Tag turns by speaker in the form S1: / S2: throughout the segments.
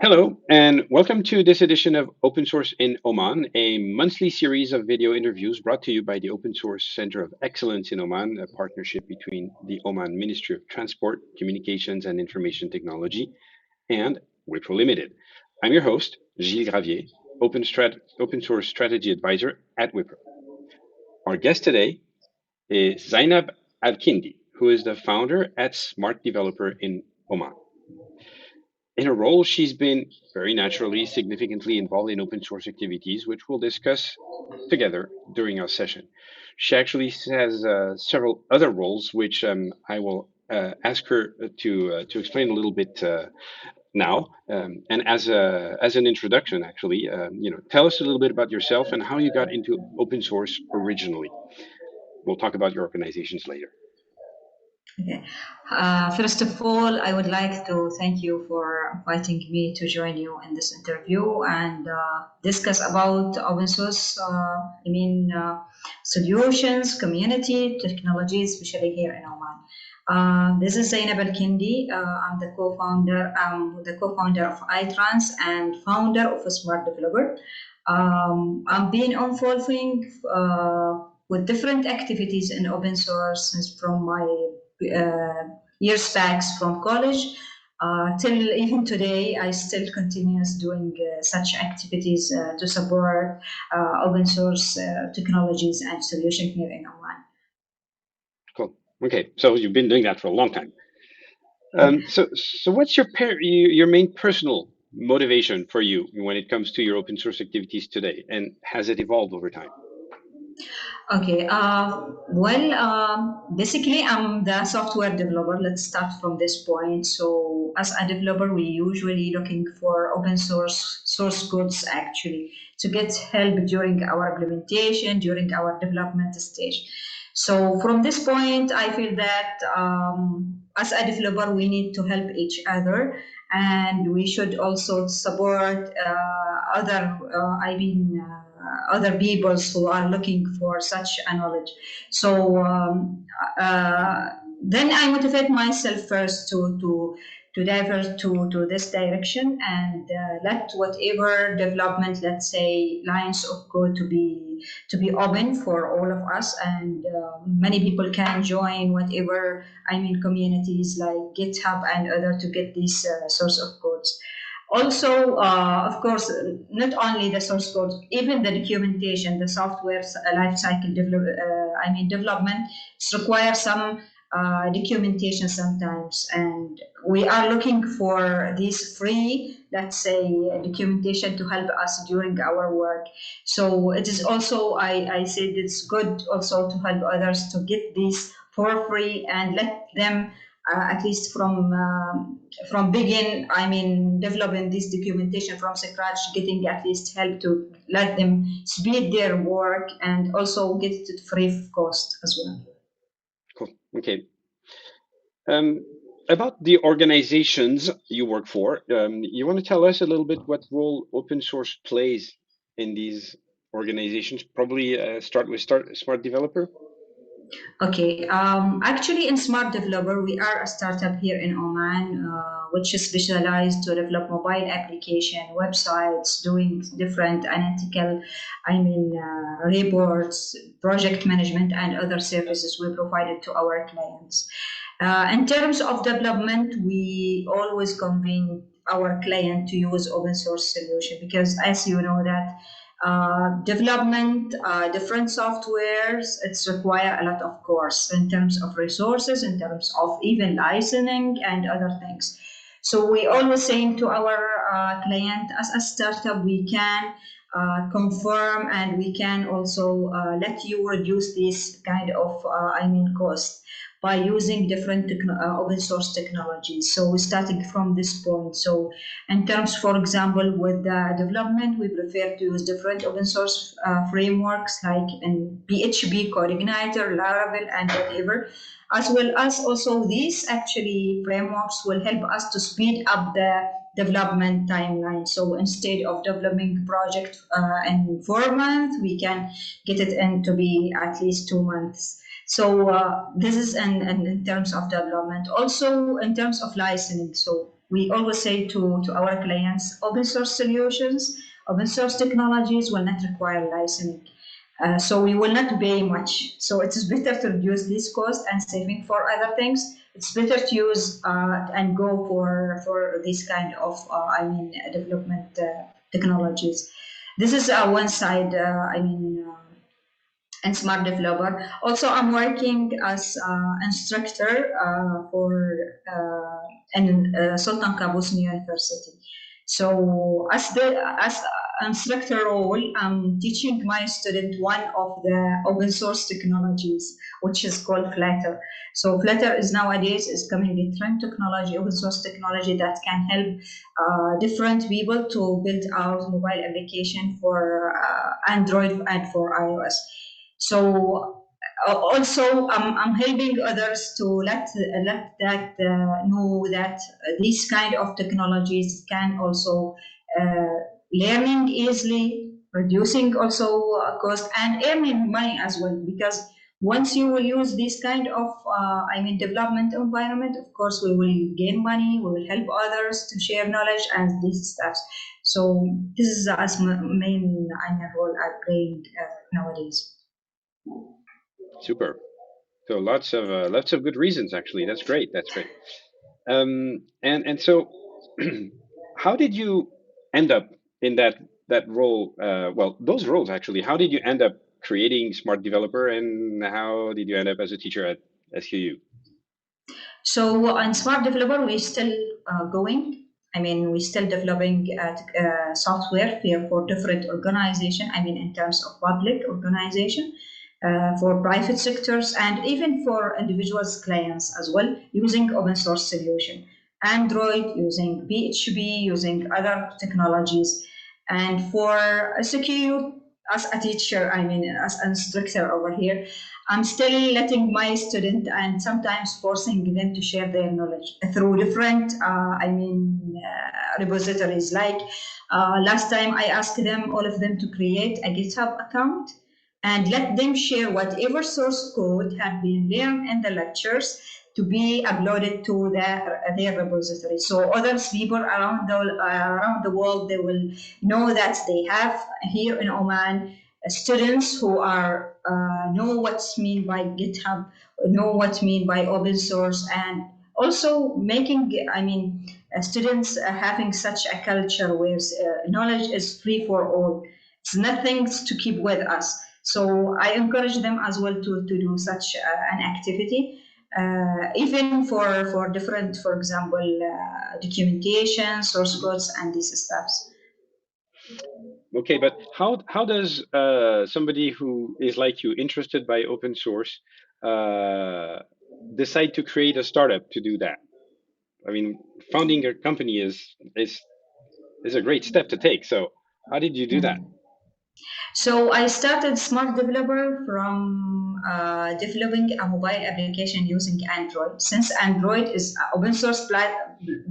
S1: Hello, and welcome to this edition of Open Source in Oman, a monthly series of video interviews brought to you by the Open Source Center of Excellence in Oman, a partnership between the Oman Ministry of Transport, Communications and Information Technology, and Wipro Limited. I'm your host, Gilles Gravier, Open Source Strategy Advisor at Wipro. Our guest today is Zainab Alkindi, who is the founder at Smart Developer in Oman. In her role, she's been very naturally significantly involved in open source activities, which we'll discuss together during our session. She actually has several other roles, which I will ask her to explain a little bit now. And as an introduction, actually, tell us a little bit about yourself and how you got into open source originally. We'll talk about your organizations later.
S2: Okay. First of all, I would like to thank you for inviting me to join you in this interview and discuss about open source, solutions, community, technology, especially here in Oman. This is Zainab Alkindi. I'm the co-founder of iTrans and founder of a Smart Developer. I'm been involving with different activities in open source since from my years back from college till even today. I still continues doing such activities to support open source technologies and solutions here in Oman.
S1: Cool. Okay, so you've been doing that for a long time. So what's your main personal motivation for you when it comes to your open source activities today, and has it evolved over time?
S2: Okay. Basically, I'm the software developer. Let's start from this point. So, as a developer, we usually looking for open source codes actually to get help during our implementation, during our development stage. So, from this point, I feel that as a developer, we need to help each other, and we should also support other peoples who are looking for such a knowledge. So then I motivate myself first to divert to this direction and let whatever development, let's say lines of code, to be open for all of us, and many people can join whatever communities like GitHub and other to get this source of codes. Also, of course, not only the source code, even the documentation, the software lifecycle development requires some documentation sometimes, and we are looking for this free, let's say, documentation to help us during our work. So it is also, I said it's good also to help others to get this for free and let them at least from begin, developing this documentation from scratch, getting at least help to let them speed their work and also get it free of cost as well.
S1: Cool. Okay. About the organizations you work for, you want to tell us a little bit what role open source plays in these organizations? Probably start with Smart Developer.
S2: Okay. Actually, in Smart Developer, we are a startup here in Oman, which is specialized to develop mobile application websites, doing different analytical, reports, project management, and other services we provided to our clients. In terms of development, we always convene our client to use open source solution because, as you know, that development different softwares, it's require a lot of course in terms of resources, in terms of even licensing and other things. So we always saying to our client, as a startup, we can confirm and we can also let you reduce this kind of cost by using different open source technologies. So we're starting from this point. So in terms, for example, with the development, we prefer to use different open source frameworks like in PHP, CodeIgniter, Laravel, and whatever, as well as also these actually frameworks will help us to speed up the development timeline. So instead of developing project in 4 months, we can get it in to be at least 2 months. So this is in terms of development. Also in terms of licensing. So we always say to our clients, open source solutions, open source technologies will not require licensing. So we will not pay much. So it is better to reduce this cost and saving for other things. It's better to use and go for this kind of development technologies. This is one side. And smart developer. Also, I'm working as instructor for in Sultan Qaboos University. So as instructor role, I'm teaching my student one of the open source technologies, which is called Flutter. So Flutter is nowadays is coming a trend technology, open source technology that can help different people to build out mobile application for Android and for iOS. So also I'm helping others to let that know that these kind of technologies can also uh, learning easily, reducing also cost and earning money as well. Because once you will use this kind of development environment, of course we will gain money, we will help others to share knowledge and these stuff. So this is as main role I play nowadays.
S1: Super. So lots of good reasons actually. That's great. That's great. And so, how did you end up in that role? Well, those roles actually. How did you end up creating Smart Developer, and how did you end up as a teacher at SQU?
S2: So on Smart Developer, we're still going. We're still developing software for different organization. In terms of public organization, for private sectors, and even for individuals clients as well, using open source solution. Android, using PHP, using other technologies. And for SQU, as a teacher, as an instructor over here, I'm still letting my student and sometimes forcing them to share their knowledge through different, repositories. Like last time, I asked them, all of them, to create a GitHub account and let them share whatever source code had been learned in the lectures to be uploaded to their repository. So other people around the world, they will know that they have here in Oman students who are know what's mean by GitHub, know what's mean by open source, and also making students having such a culture where knowledge is free for all. It's nothing to keep with us. So I encourage them as well to do such an activity, even for different, for example, documentation, source codes, and these stuffs.
S1: Okay, but how does somebody who is like you, interested by open source, uh, decide to create a startup to do that? I mean, founding a company is a great step to take. So how did you do that?
S2: Mm. So I started Smart Developer from developing a mobile application using Android. Since Android is an open source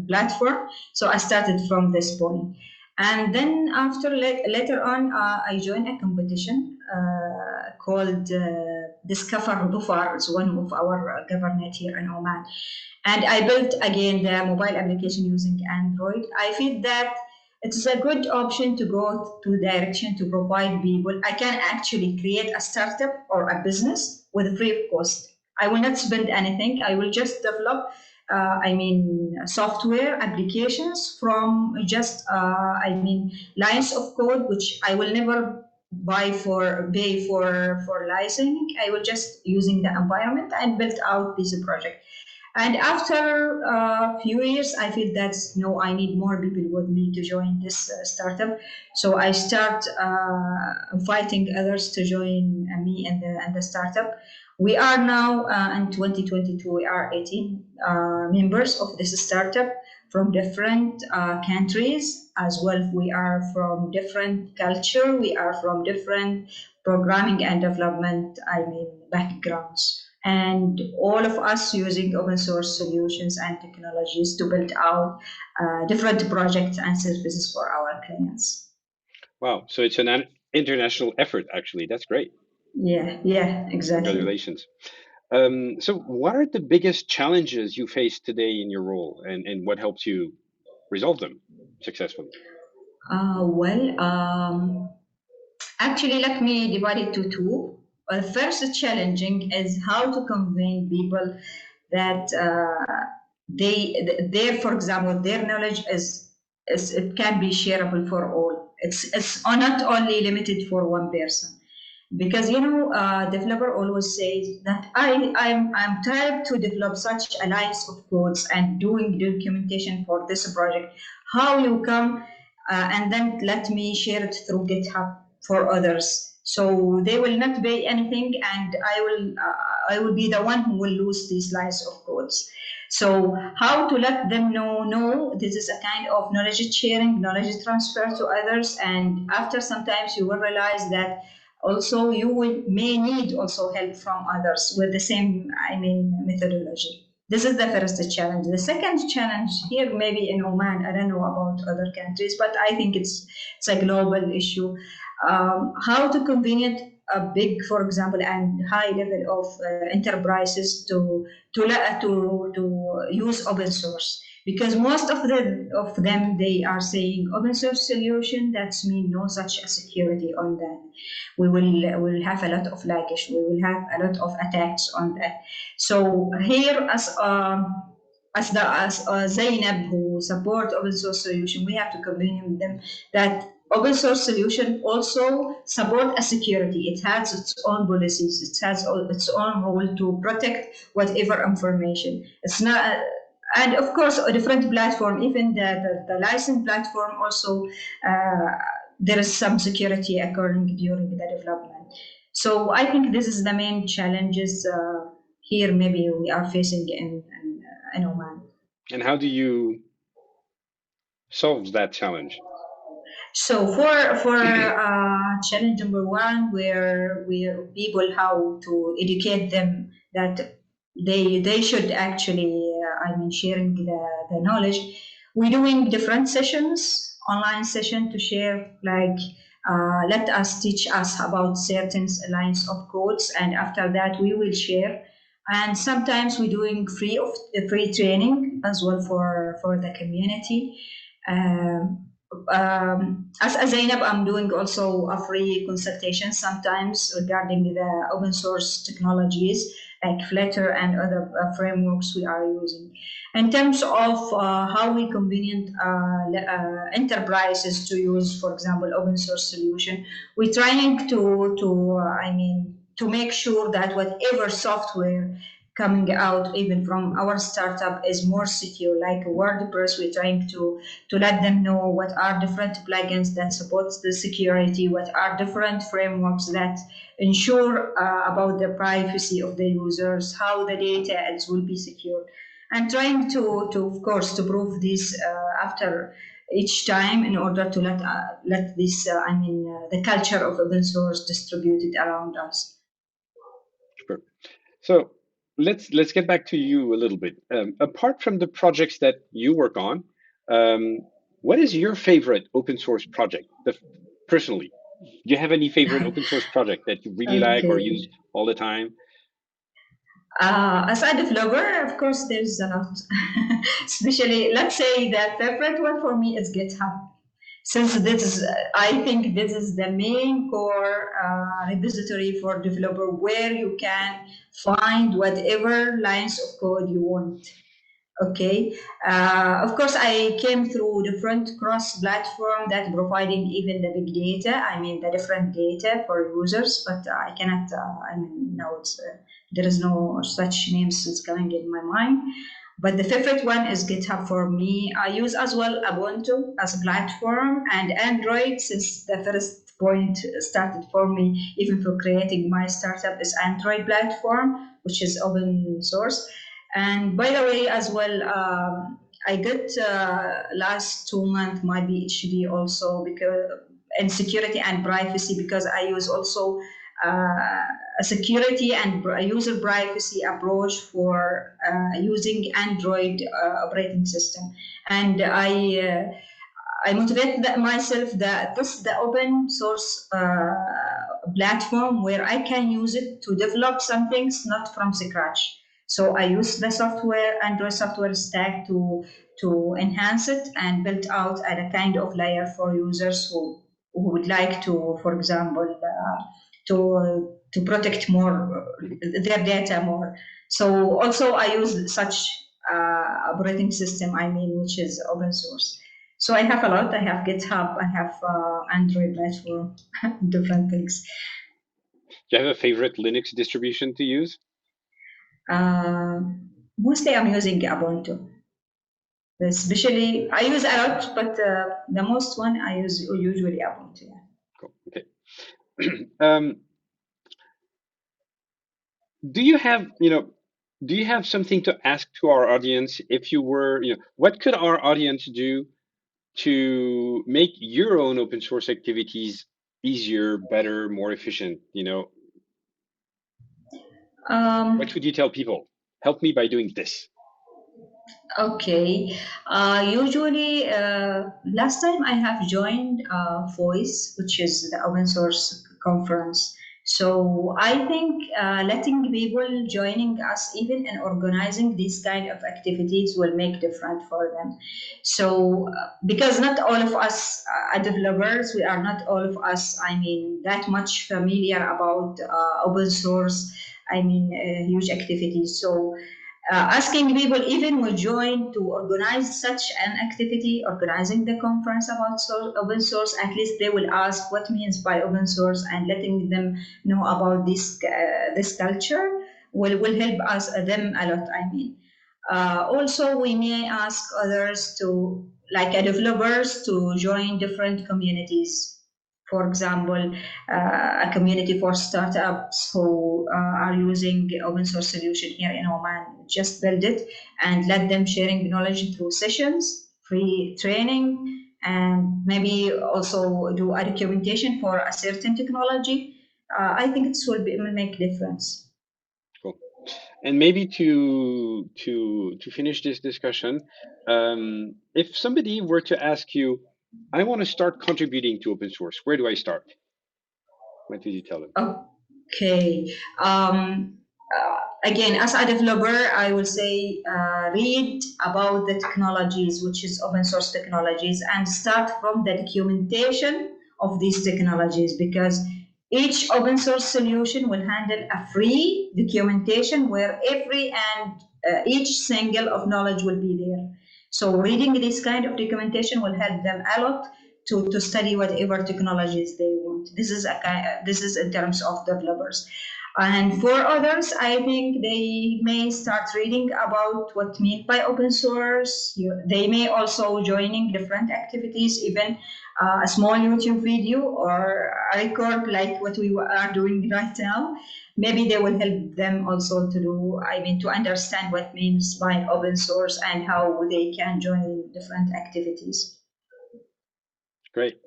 S2: platform, so I started from this point. And then after later on, I joined a competition called Discover Hudufar. It's one of our government here in Oman. And I built again the mobile application using Android. I feel that it is a good option to go to direction to provide people. I can actually create a startup or a business with free of cost. I will not spend anything. I will just develop, software applications from just, lines of code, which I will never pay for licensing. I will just using the environment and build out this project. And after a few years, I feel that no, I need more people with me to join this startup. So I start inviting others to join me in the startup. We are now in 2022. We are 18 members of this startup from different countries as well. We are from different culture. We are from different programming and development. Backgrounds, and all of us using open source solutions and technologies to build out different projects and services for our clients.
S1: Wow. So it's an international effort, actually. That's great.
S2: Yeah, exactly.
S1: Congratulations. So what are the biggest challenges you face today in your role, and what helps you resolve them successfully?
S2: Actually, let me divide it to two. First, challenging is how to convince people that for example, their knowledge is it can be shareable for all. It's not only limited for one person. Because developer always says that I'm trying to develop such a lines of codes and doing documentation for this project. How you come and then let me share it through GitHub for others, so they will not pay anything, and I will be the one who will lose these lines of codes. So how to let them know, no, this is a kind of knowledge sharing, knowledge transfer to others, and after sometimes you will realize that also you may need also help from others with the same methodology. This is the first challenge. The second challenge here, maybe in Oman, I don't know about other countries, but I think it's a global issue. How to convenient a big, for example, and high level of enterprises to use open source, because most of them they are saying open source solution, that's mean no such a security on that. We will have a lot of leakage, we will have a lot of attacks on that. So here, as Zainab, who support open source solution, we have to convince them that open source solution also support a security. It has its own policies. It has its own role to protect whatever information. It's not, and of course, a different platform, even the licensed platform also, there is some security occurring during the development. So I think this is the main challenges here maybe we are facing in Oman.
S1: And how do you solve that challenge?
S2: So for challenge number one, where we people how to educate them that they should actually sharing the knowledge. We're doing different sessions, online session to share, like let us teach us about certain lines of codes, and after that we will share. And sometimes we're doing free training as well for the community. As Zainab, I'm doing also a free consultation sometimes regarding the open source technologies like Flutter and other frameworks we are using. In terms of how we convenient enterprises to use, for example, open source solution, we're trying to make sure that whatever software coming out even from our startup is more secure, like WordPress. We're trying to let them know what are different plugins that supports the security, what are different frameworks that ensure about the privacy of the users, how the data will be secure, and trying to of course to prove this after each time, in order to let this the culture of open source distributed around us.
S1: Sure. So let's get back to you a little bit. Apart from the projects that you work on, what is your favorite open source project? Personally, do you have any favorite open source project that you really like or use
S2: Okay.
S1: all the time?
S2: As a developer, of course, there's a lot. Especially, let's say the favorite one for me is GitHub. Since this is, I think this is the main core repository for developer, where you can find whatever lines of code you want. Okay. Of course, I came through different cross-platform that providing even the big data. The different data for users, but I cannot. No, there is no such names that's coming in my mind. But the favorite one is GitHub for me. I use as well Ubuntu as a platform, and Android, since the first point started for me, even for creating my startup, is Android platform, which is open source. And by the way, as well, I got last 2 months my PhD also, because in security and privacy, because I use also a security and user privacy approach for using Android operating system. And I motivate myself that this is the open source platform where I can use it to develop some things not from scratch. So I use the Android software stack to enhance it and build out a kind of layer for users who would like to, for example, to protect more their data more. So also I use such operating system, which is open source. So I have a lot. I have GitHub. I have Android platform, different things.
S1: Do you have a favorite Linux distribution to use?
S2: Mostly I'm using Ubuntu. Especially, I use a lot, but the most one I use usually Ubuntu. Yeah.
S1: Cool. Okay. Do you have something to ask to our audience? If you were, what could our audience do to make your own open source activities easier, better, more efficient? What would you tell people? Help me by doing this.
S2: Okay. Usually, last time I have joined Voice, which is the open source conference. So I think letting people joining us, even in organizing these kind of activities, will make different for them. So because not all of us are developers, we are not all of us, that much familiar about open source. Huge activities. So asking people even will join to organize such an activity, organizing the conference about open source. At least they will ask what means by open source, and letting them know about this culture will help us them a lot. Also we may ask others to, like developers, to join different communities. For example, a community for startups who are using open source solution here in Oman. Just build it and let them sharing knowledge through sessions, free training, and maybe also do a documentation for a certain technology. I think it will make difference.
S1: Cool. And maybe to finish this discussion, if somebody were to ask you, I want to start contributing to open source, where do I start? What did you tell them?
S2: Okay. Again, as a developer, I will say read about the technologies, which is open source technologies, and start from the documentation of these technologies, because each open source solution will handle a free documentation where every and each single of knowledge will be there. So reading this kind of documentation will help them a lot to study whatever technologies they want. This is in terms of developers. And for others, I think they may start reading about what meant by open source. They may also joining different activities, even a small YouTube video or a record like what we are doing right now. Maybe they will help them also to understand what means by open source and how they can join different activities.
S1: Great.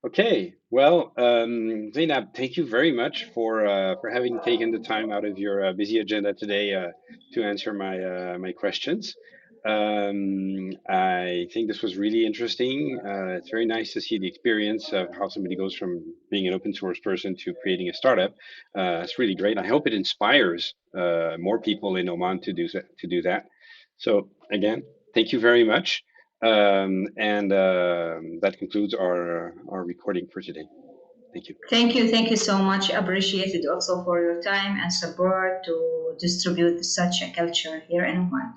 S1: Okay, well, Zainab, thank you very much for having taken the time out of your busy agenda today to answer my questions. I think this was really interesting. It's very nice to see the experience of how somebody goes from being an open source person to creating a startup. It's really great. I hope it inspires more people in Oman to do that. So again, thank you very much. And that concludes our recording for today. Thank you.
S2: Thank you so much. Appreciate it also for your time and support to distribute such a culture here in Oman.